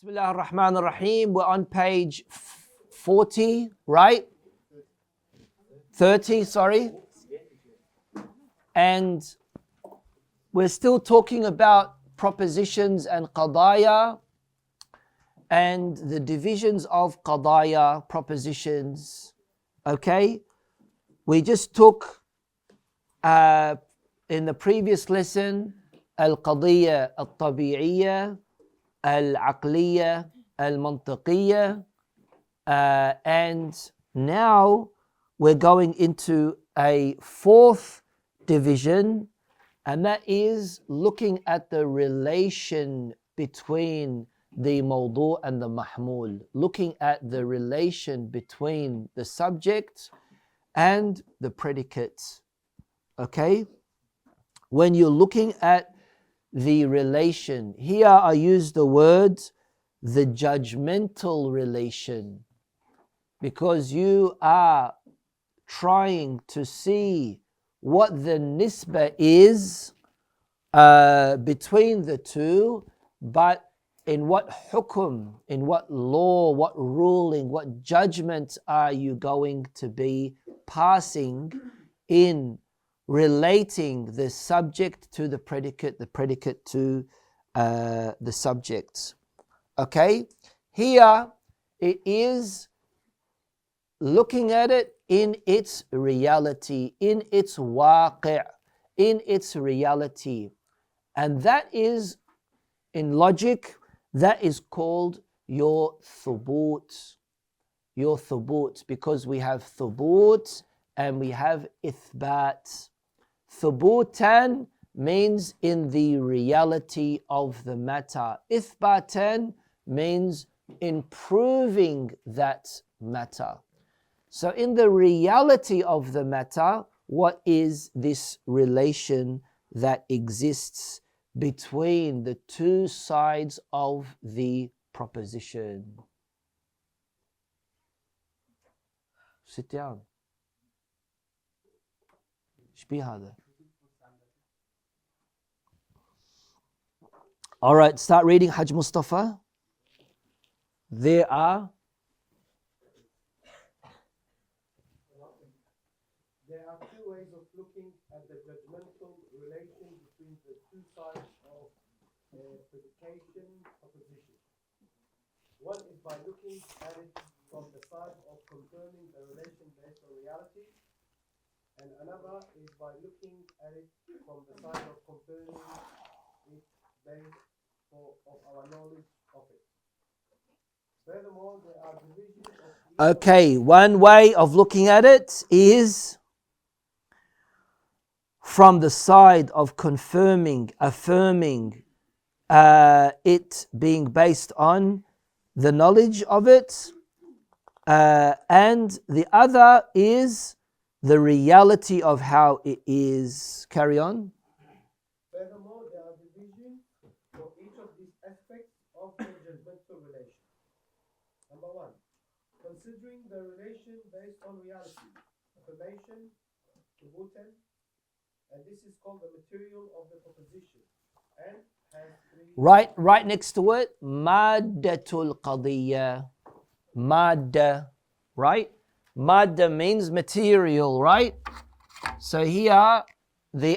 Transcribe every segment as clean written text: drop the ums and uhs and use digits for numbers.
Bismillah ar-Rahman ar-Rahim. We're on page 40, right? 30, sorry. And we're still talking about propositions and qadaya and the divisions of qadaya, propositions. Okay? We just took in the previous lesson al-qadiyya al-tabi'iyya, al-aqliyya, al-mantiqiyya, and now we're going into a fourth division, and that is looking at the relation between the mawdu' and the mahmul, looking at the relation between the subject and the predicate. Okay? When you're looking at the relation, here I use the word the judgmental relation, because you are trying to see what the nisbah is between the two, but in what hukum, in what law, what ruling, what judgment are you going to be passing in relating the subject to the predicate to the subject. Okay, here it is looking at it in its reality, in its waqi', in its reality. And that is, in logic, that is called your thubut. Your thubut, because we have thubut and we have ithbat. Thubutan means in the reality of the matter. Ithbatan means in proving that matter. So in the reality of the matter, what is this relation that exists between the two sides of the proposition? Sit down. All right, start reading, Haj Mustafa. There are two ways of looking at the judgmental relation between the two sides of a predication proposition. One is by looking at it from the side of confirming the relation based on reality, and another is by looking at it from the side of confirming it based of our knowledge of it. Furthermore, there are divisions of... Okay, one way of looking at it is from the side of confirming, affirming it being based on the knowledge of it, and the other is the reality of how it is. Carry on. Furthermore, there are divisions for each of these aspects of the judgmental relation. Number one, considering the relation based on reality, affirmation, thubutan, and this is called the material of the proposition, and has three... Right next to it, maddatul qadiyya. Madda, right? Madda means material, right? So here,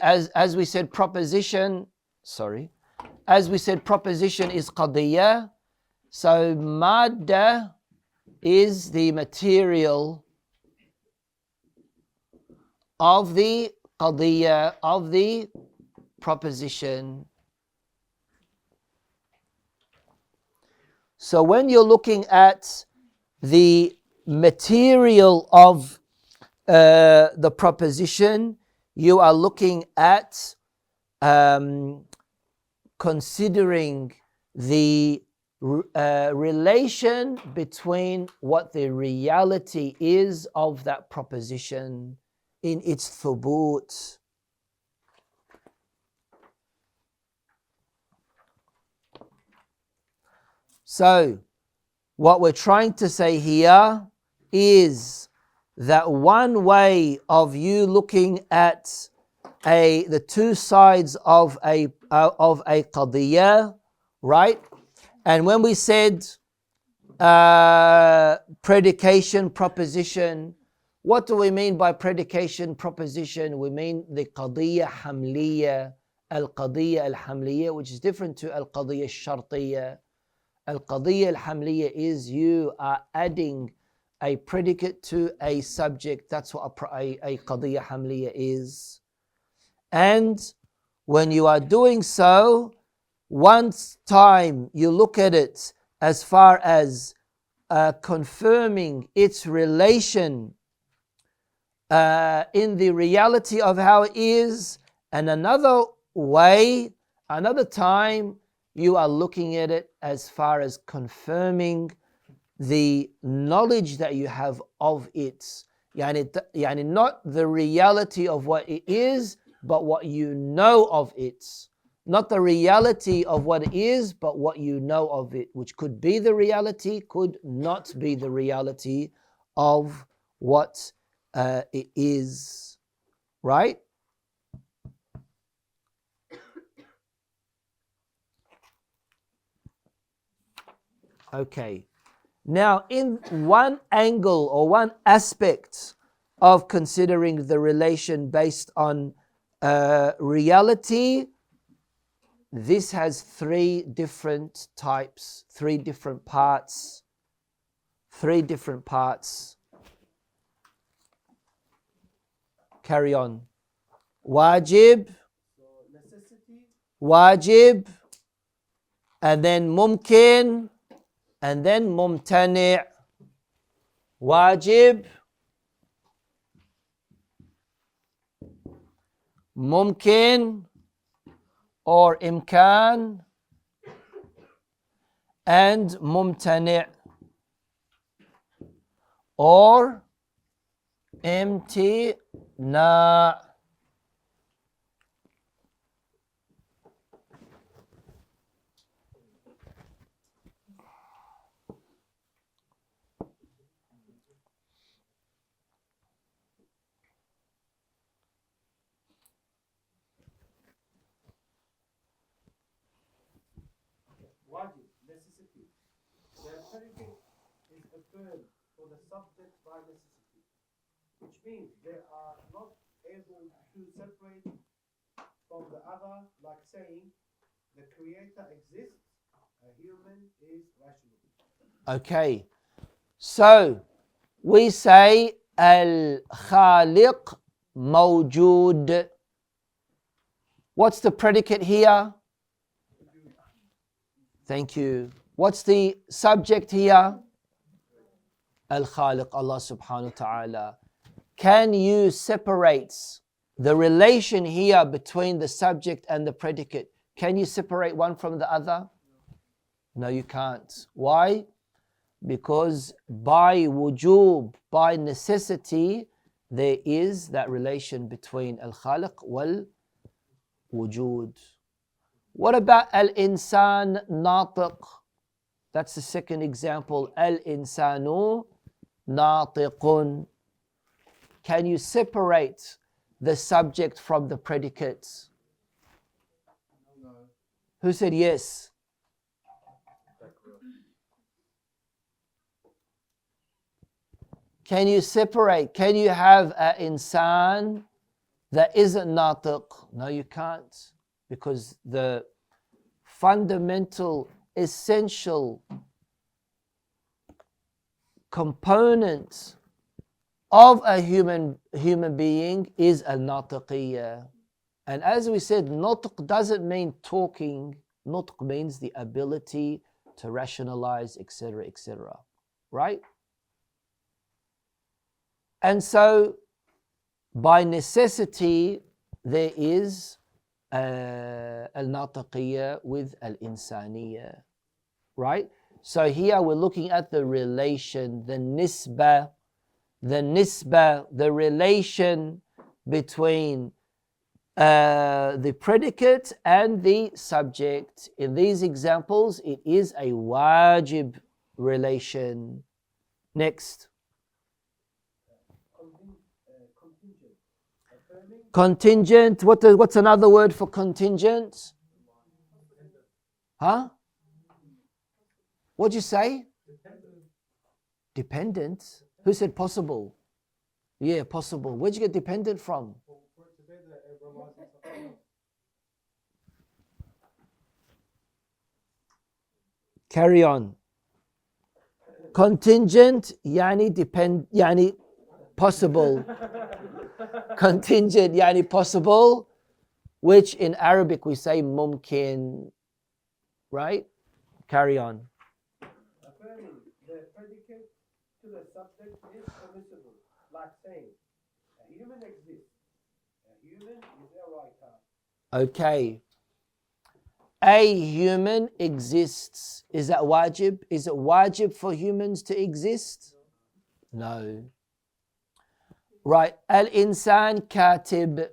as we said, proposition is qadiyya. So madda is the material of the qadiyya, of the proposition. So when you're looking at the material of the proposition, you are looking at considering the relation between what the reality is of that proposition in its thubut. So what we're trying to say here is that one way of you looking at the two sides of a qadiyya, right? And when we said predication proposition, what do we mean by predication proposition? We mean the qadiyya hamliya, al-qadiyya al-hamliya, which is different to al-qadiyya al-shartiyya. Al-qadiyya al-hamliya is you are adding a predicate to a subject. That's what a qadiyya hamliya is. And when you are doing so, once time you look at it as far as confirming its relation in the reality of how it is, and another way, another time, you are looking at it as far as confirming the knowledge that you have of it. Yani not the reality of what it is, but what you know of it. Not the reality of what it is, but what you know of it, which could be the reality, could not be the reality of what it is. Right? Okay. Now, in one angle or one aspect of considering the relation based on reality, this has three different types, three different parts. Carry on. Wajib, and then mumkin, and then mumtani'. Wajib, mumkin or imkan, and mumtani' or imtina'. Wajib, necessity. The predicate is affirmed for the subject by necessity, which means they are not able to separate from the other, like saying the creator exists, a human is rational. Okay, so we say al-Khaliq mawjood. What's the predicate here? Thank you. What's the subject here? Al-Khaliq, Allah subhanahu wa ta'ala. Can you separate the relation here between the subject and the predicate? Can you separate one from the other? No, you can't. Why? Because by wujub, by necessity, there is that relation between al-Khaliq wal wujud. What about al-insan natiq? That's the second example. Al-insanu natiqun. Can you separate the subject from the predicate? No. Who said yes? Can you separate? Can you have an insan that isn't natiq? No, you can't. Because the fundamental, essential component of a human being is al-natiqiyya. And as we said, nutq doesn't mean talking. Nutq means the ability to rationalize, etc., etc. Right? And so, by necessity, there is al-natiqiyya with al-insaniyya. Right? So here we're looking at the relation, the nisbah, the relation between the predicate and the subject. In these examples, it is a wajib relation. Next. Contingent. What's another word for contingent? Huh? What'd you say? Dependent? Who said possible? Yeah, possible. Where'd you get dependent from? Carry on. Contingent, yani yani possible. Contingent, yani possible, which in Arabic we say mumkin. Right? Carry on. Affirming the predicate to the subject is permissible, like saying, a human exists. A human is a writer. Okay. A human exists. Is that wajib? Is it wajib for humans to exist? No. Right. Al-insan katib.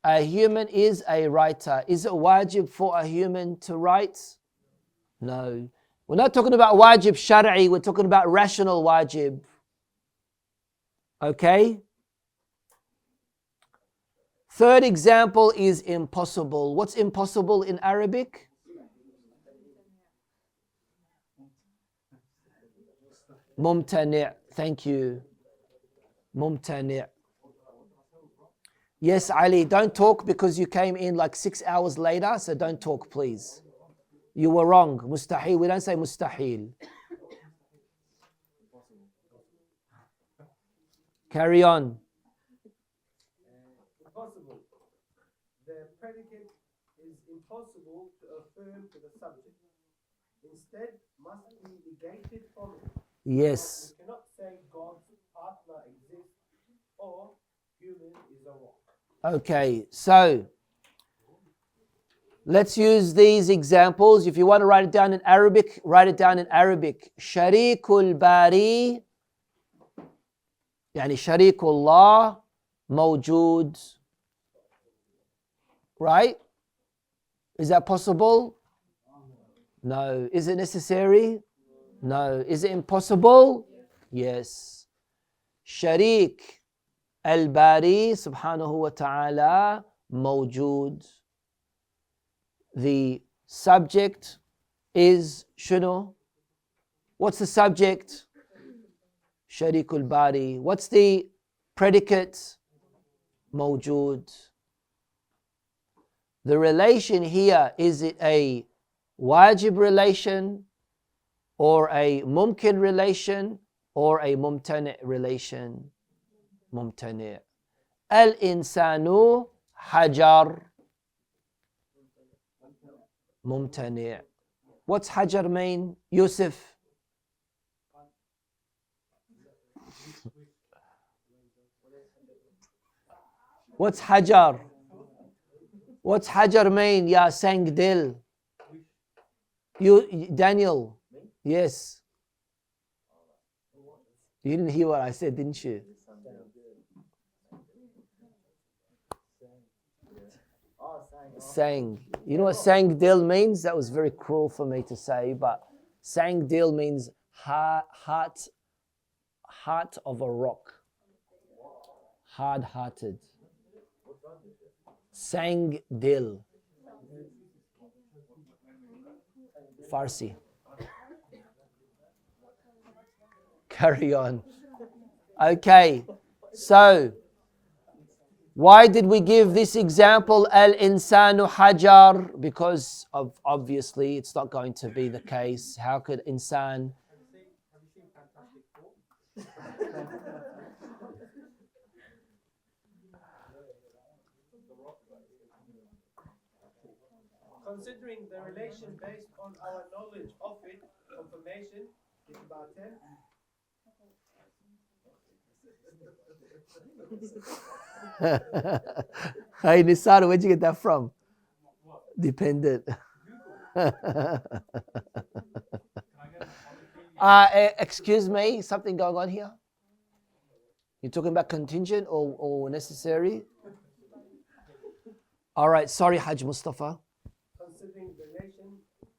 A human is a writer. Is it wajib for a human to write? No. We're not talking about wajib shar'i, we're talking about rational wajib. Okay? Third example is impossible. What's impossible in Arabic? Mumtani'. Thank you. Mumtani'. Yes, Ali, don't talk because you came in like 6 hours later, so don't talk, please. You were wrong. Mustahil. We don't say mustahil. Carry on. Impossible. The predicate is impossible to affirm to the subject. Instead, must be negated from it. Yes. You cannot say God's partner exists or human is a rock. Okay, so let's use these examples. If you want to write it down in Arabic, write it down in Arabic. Sharikul Bari, yani Sharikullah, mawjood. Right? Is that possible? No. Is it necessary? No. Is it impossible? Yes. Sharik al-Bari subhanahu wa ta'ala mawjood. The subject is shunu. What's the subject? Sharikul Bari. What's the predicate? Mawjood. The relation here, is it a wajib relation or a mumkin relation or a mumtani' relation? Mumtani'. Al-insanu hajar. Mumtani'. What's hajar mean? Yusuf. What's hajar? What's hajar mean? Ya Sangdil. You, Daniel. Yes. You didn't hear what I said, didn't you? Sang. You know what Sangdil means? That was very cruel for me to say, but Sangdil means heart of a rock. Hard-hearted. Sangdil. Farsi. Carry on. Okay, so why did we give this example, al-insanu hajar? Because of obviously it's not going to be the case. How could insan? Considering the relation based on our knowledge of it, confirmation is about 10. Hey Nisar, where'd you get that from? Dependent. Excuse me, something going on here? You're talking about contingent or necessary? All right, sorry, Hajj Mustafa. Considering the relation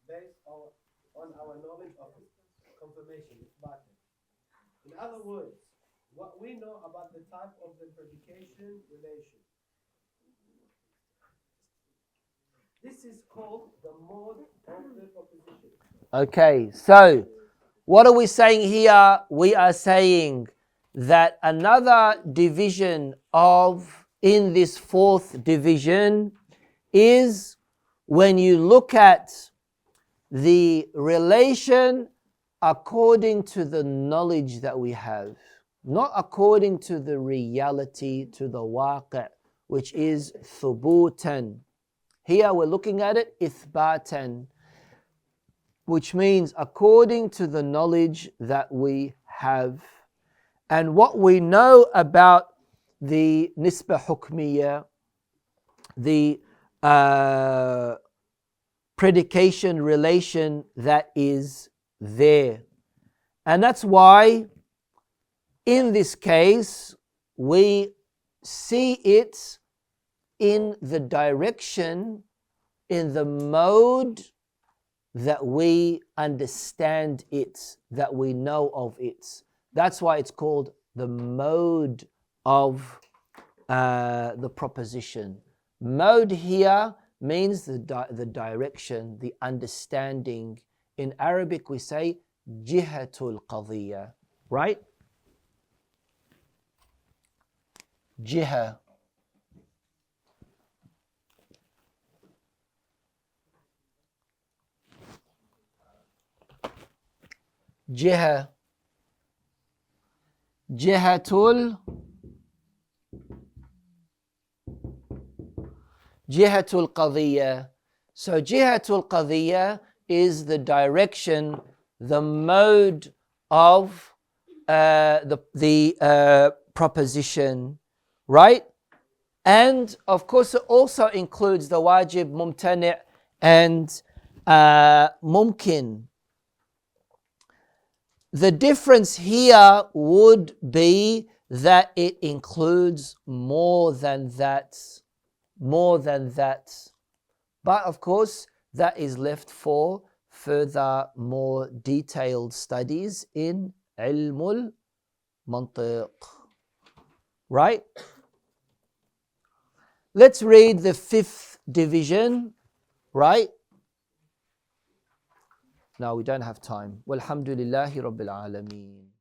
based on our knowledge of it, confirmation is about 10. In other words, what we know about the type of the predication relation. This is called the mode of the proposition. Okay, so what are we saying here? We are saying that another division in this fourth division is when you look at the relation according to the knowledge that we have, not according to the reality, to the waqi', which is thubutan. Here we're looking at it ithbatan, which means according to the knowledge that we have. And what we know about the nisbah hukmiyya, the predication relation that is there. And that's why in this case we see it in the direction, in the mode that we understand it, that we know of it. That's why it's called the mode of the proposition. Mode here means the direction, the understanding. In Arabic we say jihatul qadiyya, right? Jiha. Jiha. Jihatul qadiyya. So jihatul qadiyya is the direction, the mode of the proposition, right? And of course it also includes the wajib, mumtani' and mumkin. The difference here would be that it includes more than that. But of course, that is left for further, more detailed studies in al-Mantiq. Right? Let's read the fifth division, right? No, we don't have time. Walhamdulillahi Rabbil Alameen.